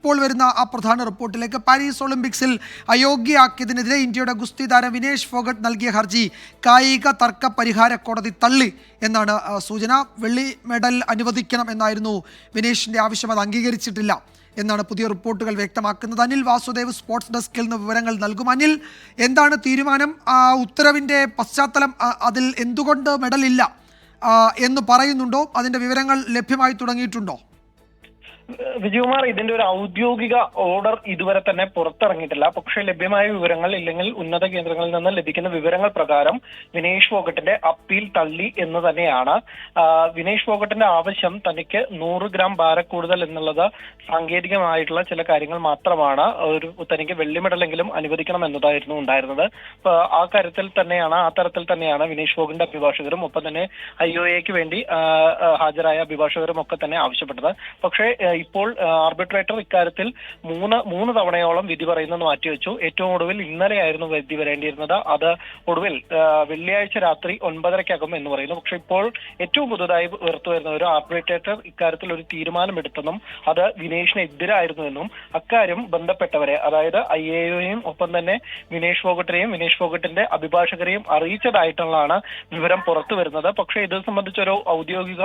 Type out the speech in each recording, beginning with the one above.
ഇപ്പോൾ വരുന്ന ആ പ്രധാന റിപ്പോർട്ടിലേക്ക്. പാരീസ് ഒളിമ്പിക്സിൽ അയോഗ്യയാക്കിയതിനെതിരെ ഇന്ത്യയുടെ ഗുസ്തി താരം വിനേഷ് ഫോഗട്ട് നൽകിയ ഹർജി കായിക തർക്ക പരിഹാര കോടതി തള്ളി എന്നാണ് സൂചന. വെള്ളി മെഡൽ അനുവദിക്കണം എന്നായിരുന്നു വിനേഷിന്റെ ആവശ്യം. അത് അംഗീകരിച്ചിട്ടില്ല എന്നാണ് പുതിയ റിപ്പോർട്ടുകൾ വ്യക്തമാക്കുന്നത്. അനിൽ വാസുദേവ് സ്പോർട്സ് ഡെസ്കിൽ നിന്ന് വിവരങ്ങൾ നൽകും. അനിൽ, എന്താണ് തീരുമാനം? ഉത്തരവിൻ്റെ പശ്ചാത്തലം, അതിൽ എന്തുകൊണ്ട് മെഡൽ ഇല്ല എന്ന് പറയുന്നുണ്ടോ? അതിൻ്റെ വിവരങ്ങൾ ലഭ്യമായി തുടങ്ങിയിട്ടുണ്ടോ? വിജയകുമാർ, ഇതിന്റെ ഒരു ഔദ്യോഗിക ഓർഡർ ഇതുവരെ തന്നെ പുറത്തിറങ്ങിയിട്ടില്ല. പക്ഷേ ലഭ്യമായ വിവരങ്ങൾ ഇല്ലെങ്കിൽ ഉന്നത കേന്ദ്രങ്ങളിൽ നിന്ന് ലഭിക്കുന്ന വിവരങ്ങൾ പ്രകാരം വിനേഷ് ഫോഗട്ടിന്റെ അപ്പീൽ തള്ളി എന്ന് തന്നെയാണ്. വിനേഷ് ഫോഗട്ടിന്റെ ആവശ്യം തനിക്ക് 100 ഗ്രാം ഭാരക്കൂടുതൽ എന്നുള്ളത് സാങ്കേതികമായിട്ടുള്ള ചില കാര്യങ്ങൾ മാത്രമാണ്. തനിക്ക് വെള്ളി മെഡലെങ്കിലും അനുവദിക്കണം എന്നതായിരുന്നു ഉണ്ടായിരുന്നത്. ആ തരത്തിൽ തന്നെയാണ് വിനേഷ് ഫോഗട്ടിന്റെ അഭിഭാഷകരും ഒപ്പം തന്നെ IOAക്ക് വേണ്ടി ഹാജരായ അഭിഭാഷകരും ഒക്കെ തന്നെ ആവശ്യപ്പെട്ടത്. പക്ഷേ ഇപ്പോൾ ആർബിട്രേറ്റർ ഇക്കാര്യത്തിൽ മൂന്ന് തവണയോളം വിധി പറയുന്നത് മാറ്റിവെച്ചു. ഏറ്റവും ഒടുവിൽ ഇന്നലെയായിരുന്നു വിധി വരേണ്ടിയിരുന്നത്. അത് ഒടുവിൽ വെള്ളിയാഴ്ച രാത്രി 9:30 എന്ന് പറയുന്നു. പക്ഷെ ഇപ്പോൾ ഏറ്റവും പുതുതായി ഉയർത്തു വരുന്ന ഒരു ആർബിട്രേറ്റർ ഇക്കാര്യത്തിൽ ഒരു തീരുമാനമെടുത്തെന്നും അത് വിനേഷിന് എതിരായിരുന്നുവെന്നും അക്കാര്യം ബന്ധപ്പെട്ടവരെ, അതായത് IAAയെയും ഒപ്പം തന്നെ വിനേഷ് ഫോഗട്ടിന്റെ അഭിഭാഷകരെയും അറിയിച്ചതായിട്ടുള്ളതാണ് വിവരം പുറത്തു വരുന്നത്. പക്ഷേ ഇത് സംബന്ധിച്ചൊരു ഔദ്യോഗിക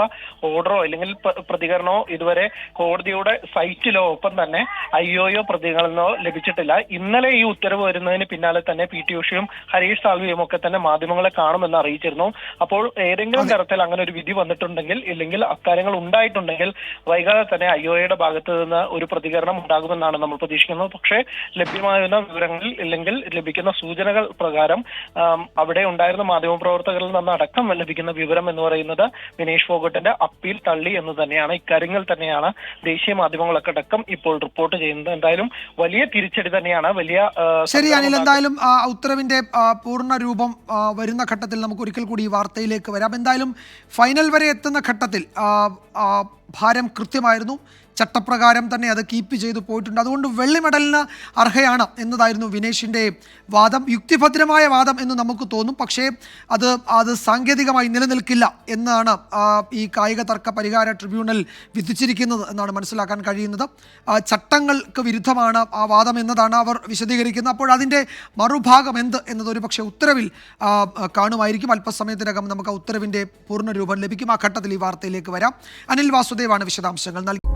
ഓർഡറോ അല്ലെങ്കിൽ പ്രതികരണമോ ഇതുവരെ കോടതിയുടെ സൈറ്റിലോ ഒപ്പം തന്നെ IOAയോ പ്രതികരണമോ ലഭിച്ചിട്ടില്ല. ഇന്നലെ ഈ ഉത്തരവ് വരുന്നതിന് പിന്നാലെ തന്നെ PT ഉഷയും ഹരീഷ് സാൽവിയും ഒക്കെ തന്നെ മാധ്യമങ്ങളെ കാണുമെന്ന് അറിയിച്ചിരുന്നു. അപ്പോൾ ഏതെങ്കിലും തരത്തിൽ അങ്ങനെ ഒരു വിധി വന്നിട്ടുണ്ടെങ്കിൽ ഇല്ലെങ്കിൽ അക്കാര്യങ്ങൾ ഉണ്ടായിട്ടുണ്ടെങ്കിൽ വൈകാതെ തന്നെ IOAയുടെ ഭാഗത്ത് നിന്ന് ഒരു പ്രതികരണം ഉണ്ടാകുമെന്നാണ് നമ്മൾ പ്രതീക്ഷിക്കുന്നത്. പക്ഷേ ലഭ്യമാകുന്ന വിവരങ്ങളിൽ ഇല്ലെങ്കിൽ ലഭിക്കുന്ന സൂചനകൾ പ്രകാരം അവിടെ ഉണ്ടായിരുന്ന മാധ്യമപ്രവർത്തകരിൽ നിന്ന് അടക്കം ലഭിക്കുന്ന വിവരം എന്ന് പറയുന്നത് വിനേഷ് ഫോഗട്ടിന്റെ അപ്പീൽ തള്ളി എന്ന് തന്നെയാണ്. ഇക്കാര്യങ്ങൾ തന്നെയാണ് ദേശീയ മാധ്യമങ്ങളൊക്കെ അടക്കം ഇപ്പോൾ റിപ്പോർട്ട് ചെയ്യുന്നത്. എന്തായാലും വലിയ തിരിച്ചടി തന്നെയാണ്. ശരി അനിൽ, എന്തായാലും ഉത്തരവിന്റെ പൂർണ്ണ രൂപം വരുന്ന ഘട്ടത്തിൽ നമുക്ക് ഒരിക്കൽ കൂടി ഈ വാർത്തയിലേക്ക് വരാം. എന്തായാലും ഫൈനൽ വരെ എത്തുന്ന ഘട്ടത്തിൽ ഭാരം കൃത്യമായിരുന്നു, ചട്ടപ്രകാരം തന്നെ അത് കീപ്പ് ചെയ്തു പോയിട്ടുണ്ട്. അതുകൊണ്ട് വെള്ളി മെഡലിന് അർഹയാണ് എന്നതായിരുന്നു വിനേഷിൻ്റെ വാദം. യുക്തിഭദ്രമായ വാദം എന്ന് നമുക്ക് തോന്നും, പക്ഷേ അത് സാങ്കേതികമായി നിലനിൽക്കില്ല എന്നാണ് ഈ കായിക തർക്ക പരിഹാര ട്രിബ്യൂണൽ വിധിച്ചിരിക്കുന്നത് എന്നാണ് മനസ്സിലാക്കാൻ കഴിയുന്നത്. ചട്ടങ്ങൾക്ക് വിരുദ്ധമാണ് ആ വാദം എന്നതാണ് അവർ വിശദീകരിക്കുന്നത്. അപ്പോൾ അതിൻ്റെ മറുഭാഗം എന്ത് എന്നത് ഒരു പക്ഷേ ഉത്തരവിൽ കാണുമായിരിക്കും. അല്പസമയത്തിനകം നമുക്ക് ആ ഉത്തരവിൻ്റെ പൂർണ്ണ രൂപം ലഭിക്കും. ആ ഘട്ടത്തിൽ ഈ വാർത്തയിലേക്ക് വരാം. അനിൽ വാസുദേവാണ് വിശദാംശങ്ങൾ നൽകി.